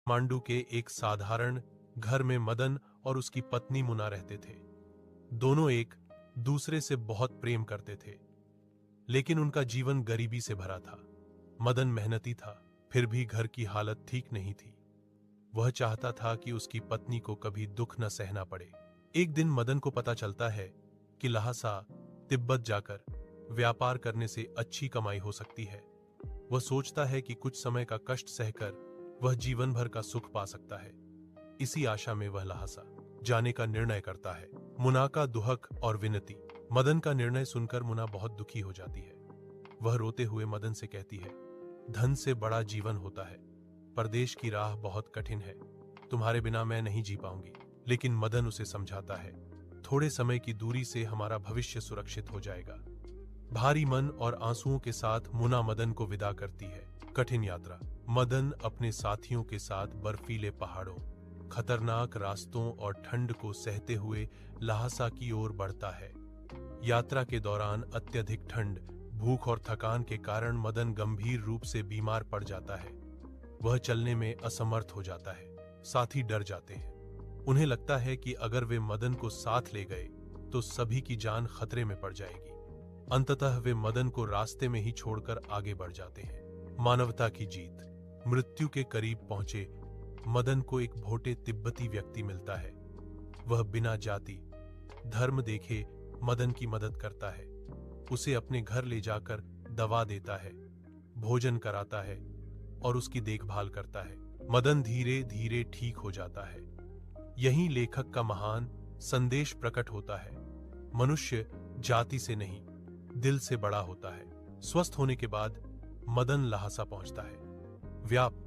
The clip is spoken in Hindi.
मांडू के एक साधारण घर में मदन और उसकी पत्नी मुना रहते थे। दोनों एक दूसरे से बहुत प्रेम करते थे, लेकिन उनका जीवन गरीबी से भरा था। मदन मेहनती था, फिर भी घर की हालत ठीक नहीं थी। वह चाहता था कि उसकी पत्नी को कभी दुख न सहना पड़े। एक दिन मदन को पता चलता है कि लहासा तिब्बत जाकर व्यापार करने से अच्छी कमाई हो सकती है। वह सोचता है कि कुछ समय का कष्ट सहकर वह जीवन भर का सुख पा सकता है। इसी आशा में वह लहासा जाने का निर्णय करता है। मुना का दुहक और विनती। मदन का निर्णय सुनकर मुना बहुत दुखी हो जाती है। वह रोते हुए मदन से कहती है, धन से बड़ा जीवन होता है, परदेश की राह बहुत कठिन है, तुम्हारे बिना मैं नहीं जी पाऊंगी। लेकिन मदन उसे समझाता है, थोड़े समय की दूरी से हमारा भविष्य सुरक्षित हो जाएगा। भारी मन और आंसुओं के साथ मुना मदन को विदा करती है। कठिन यात्रा। मदन अपने साथियों के साथ बर्फीले पहाड़ों, खतरनाक रास्तों और ठंड को सहते हुए लहासा की ओर बढ़ता है। यात्रा के दौरान अत्यधिक ठंड, भूख और थकान के कारण मदन गंभीर रूप से बीमार पड़ जाता है। वह चलने में असमर्थ हो जाता है। साथी डर जाते हैं। उन्हें लगता है कि अगर वे मदन को साथ ले गए तो सभी की जान खतरे में पड़ जाएगी। अंततः वे मदन को रास्ते में ही छोड़कर आगे बढ़ जाते हैं। मानवता की जीत। मृत्यु के करीब पहुंचे मदन को एक भोटे तिब्बती व्यक्ति मिलता है। वह बिना जाति धर्म देखे मदन की मदद करता है। उसे अपने घर ले जाकर दवा देता है, भोजन कराता है और उसकी देखभाल करता है। मदन धीरे धीरे ठीक हो जाता है। यहीं लेखक का महान संदेश प्रकट होता है। मनुष्य जाति से नहीं, दिल से बड़ा होता है। स्वस्थ होने के बाद मदन लहासा पहुंचता है। व्याप